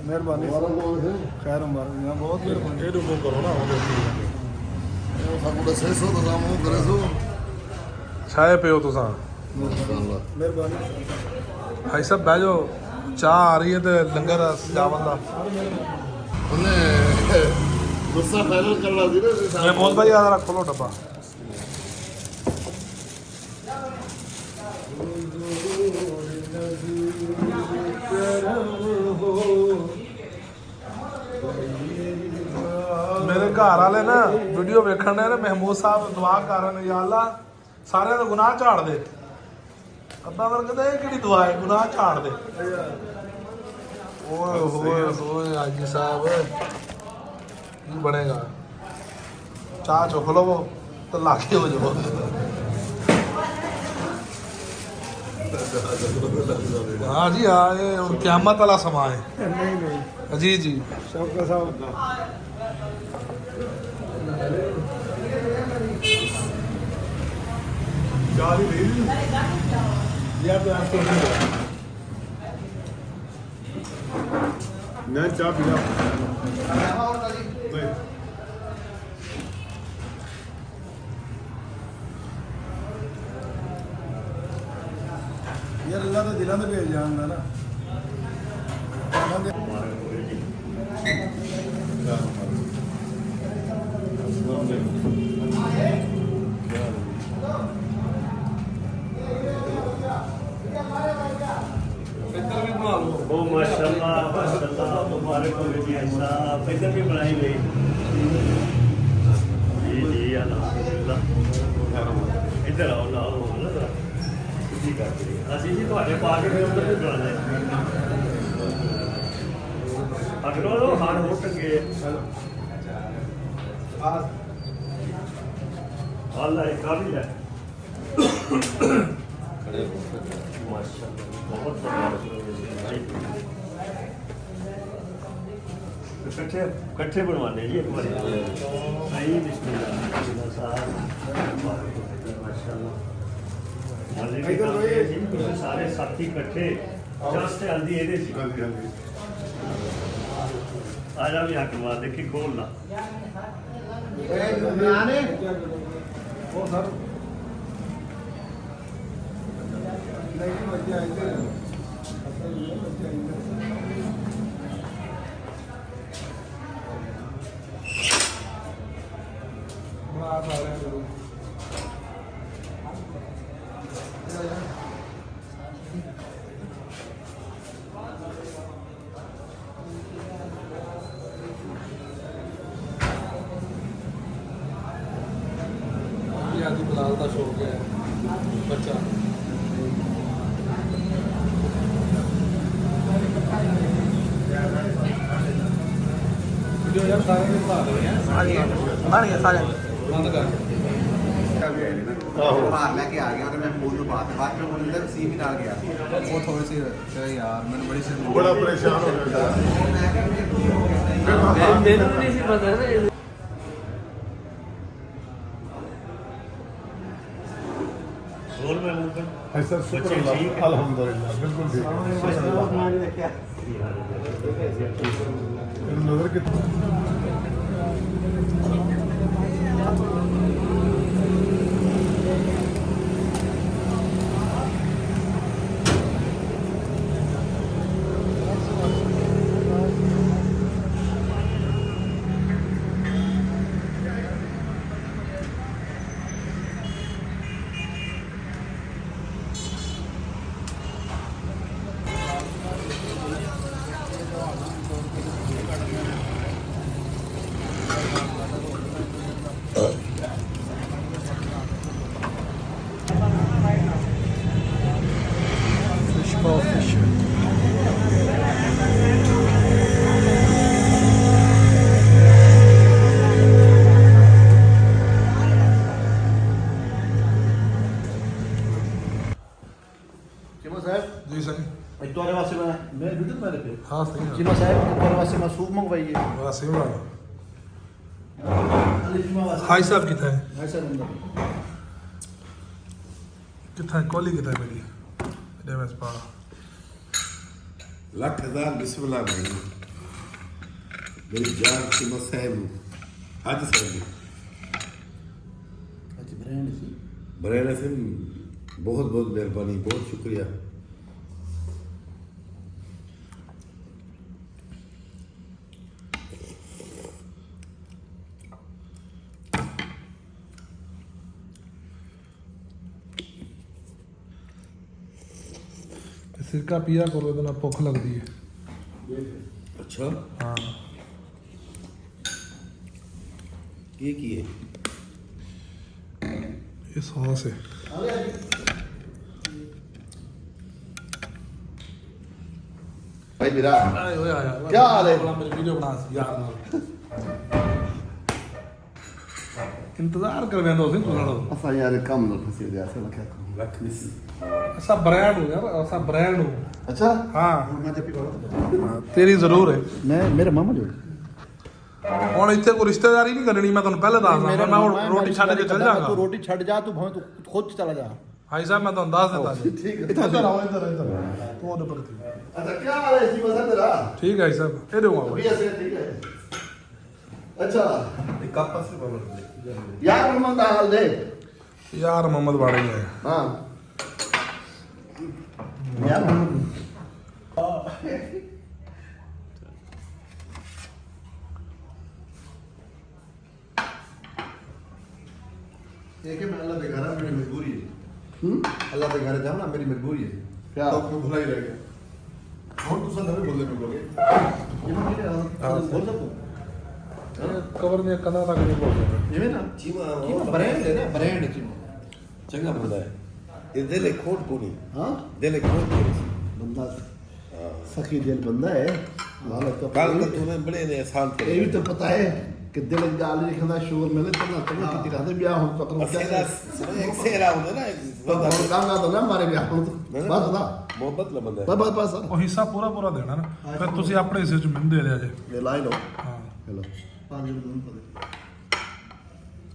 ਮਿਹਰਬਾਨੀ ਖੈਰ ਮੁਬਾਰਕ ਬਹੁਤ ਮਿਹਰਬਾਨੀ ਇਹ ਰੁਕੋ ਕਰੋ ਨਾ ਸਾਨੂੰ ਦੱਸੇ ਸੋ ਤਾਂ ਮੂੰਹ ਕਰੇ ਸੋ ਛਾਏ ਪਿਓ ਤੁਸੀਂ ਮਿਹਰਬਾਨੀ ਭਾਈ ਸਾਹਿਬ ਬਹਿ ਜਾਓ ਚਾਹ ਆ ਰਹੀ ਹੈ ਤੇ ਲੰਗਰ ਸਜਾਵਣ ਦਾ ਉਹਨੇ ਗੁੱਸਾ ਫਾਈਨਲ ਕਰਨਾ ਸੀ ਨਾ ਮੈਂ ਬਹੁਤ ਭਾਈ ਯਾਦ ਰੱਖੋ ਲੋ ਡੱਬਾ ਮੇਰੇ ਘਰ ਵਾਲੇ ਨਾ ਵੀਡੀਓ ਵੇਖਣ ਨੇ ਮਹਿਮੂਦ ਸਾਹਿਬ ਦੁਆ ਕਰ ਰਹੇ ਨੇ ਯਾ ਅੱਲਾ ਸਾਰਿਆਂ ਦੇ ਗੁਨਾਹ ਝਾੜ ਦੇ ਅੱਧਾ ਵਰ ਕਹਿੰਦਾ ਇਹ ਕਿਹੜੀ ਦੁਆ ਹੈ ਗੁਨਾਹ ਝਾੜ ਦੇ ਓਏ ਹੋਏ ਹੋਏ ਹਾਜੀ ਸਾਹਿਬ ਕੀ ਬਣੇਗਾ ਚਾਹ ਚੁੱਕ ਲਵੋ ਤਾਂ ਲਾਗੇ ਹੋ ਜਾਵੋ हाँ जी हाँ ये और क़यामत वाला समा है नहीं जी जी शौकत साहब मैं चाह पी यार अल्लाह तो दिलों में भेज जाता ना माशाल्लाह माशाल्लाह मुबारक हो जी ऐसा फिक्र भी बनाई गई जी जी अल्हम्दुलिल्लाह इधर आओ ना जी करते ਅਸੀਂ ਜੀ ਤੁਹਾਡੇ ਪਾ ਕੇ ਫਿਰ ਉੱਧਰ ਵੀ ਬਣਾਉਂਦੇ ਅਗਰੋਂ ਉਹ ਹਾਰ ਹੋ ਟੰਗੇ ਅੱਲਾ ਇਹ ਕਾਬਿਲ ਹੈ ਖੜੇ ਹੋ ਮਾਸ਼ਾਅੱਲਾ ਬਹੁਤ इकट्ठे बनवाने जी एक बार सही बिस्मिल्लाह साहब माशाल्लाह सारे साथी इकट्ठे जस्ट आंदी ਇਹਦੇ ਸੀ आ जा भी हक मार देखी खोल ला वो सर नहीं बच्चे आए आज बिलाल का शौक है बच्चा वीडियो यार सारे के बना रहे हैं बन गया सारे बंद कर बाहर लेके आ गया और मैं फोन तो बाद में मुझे सी भी डाल गया वो थोड़ी सी यार मैंने बड़ी सी बड़ा परेशान हो गया मेरे को नहीं पता है ऐसा शुक्र अल्हम्दुलिल्लाह बिल्कुल ठीक नजर के ਮੈਂ ਵੀਡੀਓ ਬਣਾ ਰਿਹਾ ਹਾਂ ਸਹੀ ਹੈ ਚੀਮਾ ਸਾਹਿਬ ਕਰਨ ਵਾਸਤੇ ਮੈਂ ਸੂਪ ਮੰਗਵਾਈ ਹੈ ਬਸ ਇਹ ਬਣਾ ਅਲੀ ਚੀਮਾ ਵਾਸਤੇ ਹਾਈ ਸਾਹਿਬ ਕਿੱਥੇ ਹੈ ਹੈ ਸਰ ਅੰਦਰ ਕਿੱਥੇ ਕੋਲੀ ਕਿੱਥੇ ਮੇਰੀ ਇਹਦੇ ਵਿੱਚ ਪਾ ਲੱਖ ਹਜ਼ਾਰ ਬਿਸਮਿਲ੍ਲਾ ਭਾਈ ਮੇਰੀ ਜਾਨ की मसैब आज सही ਅੱਜ ਬ੍ਰਾਂਡ ਸੀ बरेला से बहुत बहुत मेहरबानी बहुत शुक्रिया ਸਿਰਕਾ ਪੀਆ ਕਰੋ ਇਹਦੇ ਨਾਲ ਭੁੱਖ ਲੱਗਦੀ ਹੈ अच्छा ਹਾਂ ये की है ਇਹ ਸੌਸ ਹੈ ਭਾਈ ਵੀਰਾ ਆਏ ਓਏ ਆਇਆ ਕਿਆ ਹਾਲ ਹੈ? ਮੇਰੀ ਵੀਡੀਓ ਬਣਾ ਸੀ ਯਾਰ ਨਾਲ ਇੰਤਜ਼ਾਰ ਕਰ ਵੇਂਦਾ ਸੀ ਤੂੰ ਨਾਲ ਅਸਾਂ ਯਾਰ ਕੰਮ ਨਾਲ ਫਸੇ ਗਿਆ ਸੀ ਮੈਂ ਕਿਹਾ लख बिस ਅਸਾ ਬ੍ਰਾਂਡ ਹੋ ਯਾਰ ਅਸਾ ਬ੍ਰਾਂਡ ਹੋ ਅੱਛਾ ਹਾਂ ਮੈਂ ਤੇ ਪੀਵਾ ਤੇਰੀ ਜ਼ਰੂਰ ਹੈ ਮੈਂ ਮੇਰੇ ਮਾਮਾ ਜੋ ਹੁਣ ਇੱਥੇ ਕੋਈ ਰਿਸ਼ਤੇਦਾਰੀ ਨਹੀਂ ਕਰਨੀ ਮੈਂ ਤੁਹਾਨੂੰ ਪਹਿਲੇ ਦੱਸਦਾ ਮੈਂ ਹੁਣ ਰੋਟੀ ਛੱਡ ਕੇ ਚੱਲ ਤੂੰ ਜਾਗਾ ਰੋਟੀ ਛੱਡ ਜਾ ਤੂੰ ਭਾਵੇਂ ਤੂੰ ਖੁਦ ਚਲਾ ਜਾ ਭਾਈ ਸਾਹਿਬ ਮੈਂ ਤੁਹਾਨੂੰ ਦੱਸ ਦਿੱਤਾ ਜੀ ਠੀਕ ਹੈ ਇੱਧਰ ਆਓ ਇੱਧਰ ਤੂੰ ਉਹਦੇ ਪਰ ਅੱਛਾ ਕੀ ਹਾਲ ਹੈ ਜੀ ਮਸਾ ਤੇਰਾ ਠੀਕ ਹੈ ਭਾਈ ਸਾਹਿਬ ਇਹ ਦੇਵਾਂ ਵੀ ਅਸੀਂ ਠੀਕ ਹੈ ਅੱਛਾ कप से बोल ਯਾਰ ਮਮਨ ਦਾ ਹਾਲ ਦੇ ਯਾਰ ਮੁਹੰਮਦ ਬਾੜੀ ਹੈ ਹਾਂ ਯਾਰ ਮਮਨ ये कि मैं अल्लाह के घर है मेरी मजबूरी है अल्लाह के घर जाना मेरी मजबूरी है क्या तो मैं भुला ही रह गया और दूसरा नहीं बोलने में लोगे ਇਹ ਮੈਂ ਬੋਲ ਸਕਦਾ ਕਵਰ ਦੀਆਂ ਕੰਨਾਂ ਤੱਕ ਨਹੀਂ ਬੋਲ ਸਕਦਾ ਜਿਵੇਂ ਨਾ चीमा ਕੀ ਬ੍ਰਾਂਡ ਹੈ ਨਾ ਬ੍ਰਾਂਡ ਚੀਮਾ चंगा बंदा है ये दिल खोट को नहीं हाँ दिल खोट को नहीं बंदा सखी दिल बंदा है मालक का कल तो तूने बड़े ने आसान थे ये भी तो पता है कि दिल की गाल लिखने का शोर मिले तो ना तुम्हें कितनी रहते ब्याह हो तो तुम क्या सेरा एक सेरा होता ना एक बंदा काम ना तो ना मारे ब्याह हो तो बस ना मोहब्बत ला बंदा है बस बस बस ਉਹ ਹਿੱਸਾ ਪੂਰਾ ਪੂਰਾ ਦੇਣਾ ਨਾ ਫਿਰ ਤੁਸੀਂ ਆਪਣੇ ਹਿੱਸੇ ਚ ਮੈਨੂੰ ਦੇ ਦਿਆ ਜੇ ये लाई लो ਹਾਂ हेलो 5 ਮਿੰਟ ਨੂੰ ਪਤਾ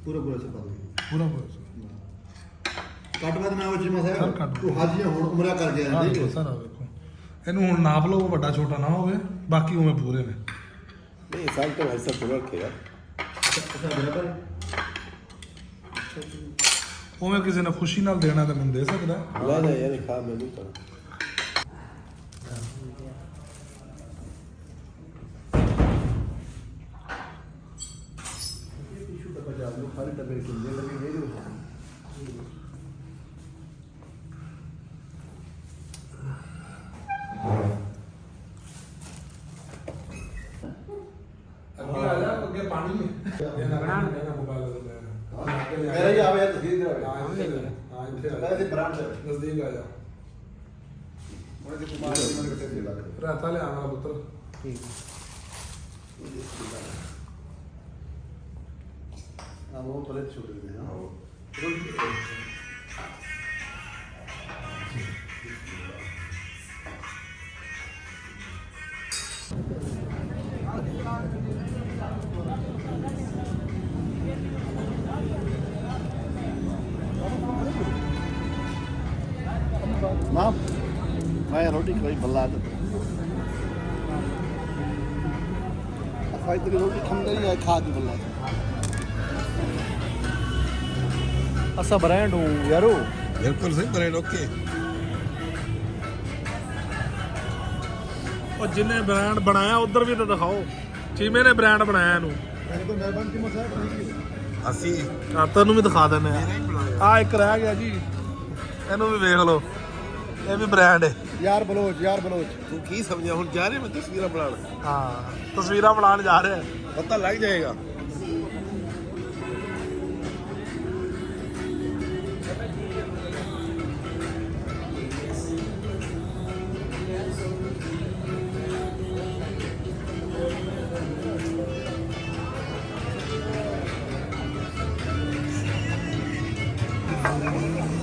ਪੂਰਾ ਪੂਰਾ ਸੇ ਪਤਾ ਪੂਰਾ ਪੂਰਾ ਕੱਟ ਬਾਦ ਨਾ ਹੋ ਚੀਮਾ ਸਰ, ਸਾਹਿਬ ਕੱਟ। ਤੂੰ ਹਾਜੀਆਂ ਹੁਣ ਉਮਰਾ ਕਰ ਗਿਆ ਹਾਂ ਠੀਕ ਦੇਖੋ ਹੈ ਸਰ ਆ ਦੇਖੋ ਇਹਨੂੰ ਹੁਣ ਨਾਪ ਲਓ ਵੱਡਾ ਛੋਟਾ ਨਾ ਹੋਵੇ ਬਾਕੀ ਉਵੇਂ ਪੂਰੇ ਨੇ नहीं साल तो ऐसा तो रखेगा ਅੱਛਾ ਬਰਾਬਰ ਉਵੇਂ ਕਿਸੇ ਨੇ ਖੁਸ਼ੀ ਨਾਲ ਦੇਣਾ ਤਾਂ ਮੈਨੂੰ ਦੇ ਸਕਦਾ لا لا यार खा मैं नहीं कर टिश्यू डब्बा जा लो खाली डब्बे के लिए लगे मेरे ਅੱਗੇ ਆ ਜਾ ਅੱਗੇ ਪਾਣੀ ਹੈ ਇਹ ਨਾ ਕਹਿਣਾ ਮੋਬਾਈਲ ਦੇ मेरा ही आवे तस्वीर दे ਹਾਂ ਇੱਥੇ ਆ ਜਾ मैं ते ब्रांड है ਨਜ਼ਦੀਕ ਆ ਜਾ मैं ते कुमार मन के ते लगा ਰਾਤਾ ਲਿਆ ਮੇਰਾ ਪੁੱਤਰ हां वो पहले छोड़ दे हां ना मैं रोटी खाई बल्ला दे अफाई तेरी रोटी खंदे ही है खा दी बल्ला असा ब्रांड हूं यारो बिल्कुल सही बड़े ओके ਉਹ ਜਿਹਨੇ ਬ੍ਰਾਂਡ ਬਣਾਇਆ ਉਧਰ ਵੀ ਤਾਂ ਦਿਖਾਓ ਚੀਮੇ ਨੇ ਬ੍ਰਾਂਡ ਬਣਾਇਆ ਇਹਨੂੰ मेरे को मेहरबान की मसाला थैंक यू अस्सी ਆ ਤੈਨੂੰ ਵੀ ਦਿਖਾ ਦਿੰਦੇ ਆ ਆ ਇੱਕ ਰਹਿ ਗਿਆ ਜੀ ਇਹਨੂੰ ਵੀ ਵੇਖ ਲਓ ਇਹ ਵੀ ਬ੍ਰਾਂਡ ਹੈ यार बलोच तू की समझा हुन जा रहे मैं तस्वीर बनाने ਹਾਂ ਤਸਵੀਰਾਂ ਬਣਾਉਣ ਜਾ ਰਿਹਾ पता लग जाएगा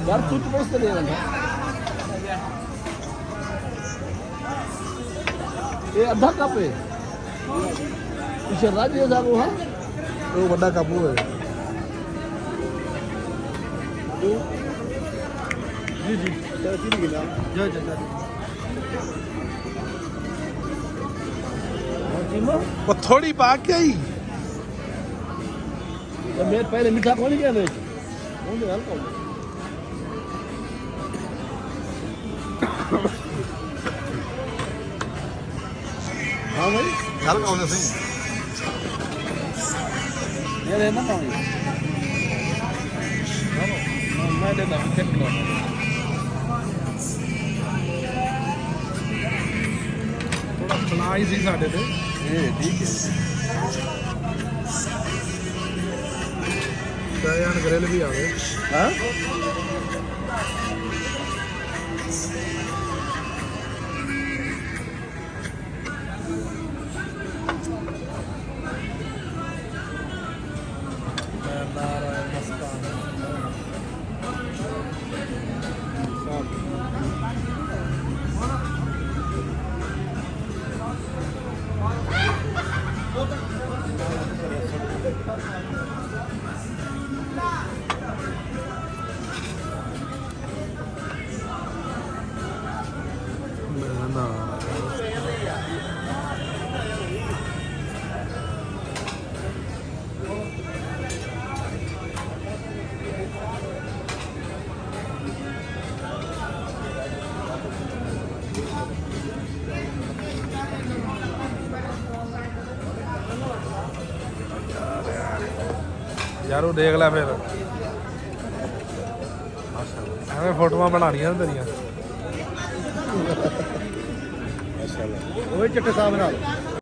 यार तू तो ले रहा ਇਹ ਅੱਧਾ ਕੱਪ ਹੈ ਪਿੱਛੇ ਰਾਜੇ ਸਾਹਿਬ ਉਹ ਹੈ ਉਹ ਵੱਡਾ ਕੱਪ ਹੋਏ ਜੀ ਜੀ ਚਲ ਠੀਕ ਹੈ ਨਾ ਜੋ ਜੋ ਉਹ ਥੋੜੀ ਪਾ ਕੇ ਆਈ मैं पहले मीठा कौन किया मैं कौन हल्का हाँ भाई ਹਲਕਾ ਹੋਣੇ ਸਹੀ ये रहना कौन मैं देना कितना ਥੋੜਾ ਫਲਾਈ ਸੀ ਸਾਡੇ ਤੇ ये ठीक है ਚਾਹਨ ਗ੍ਰਿਲ ਵੀ ਆਵੇ हाँ ਯਾਰ ਉਹ ਦੇਖ ਲੈ ਫਿਰ ਐਵੇਂ ਫੋਟੋਆਂ ਬਣਾਉਣੀਆਂ ਤੇਰੀਆਂ वही चट्टे साहब ना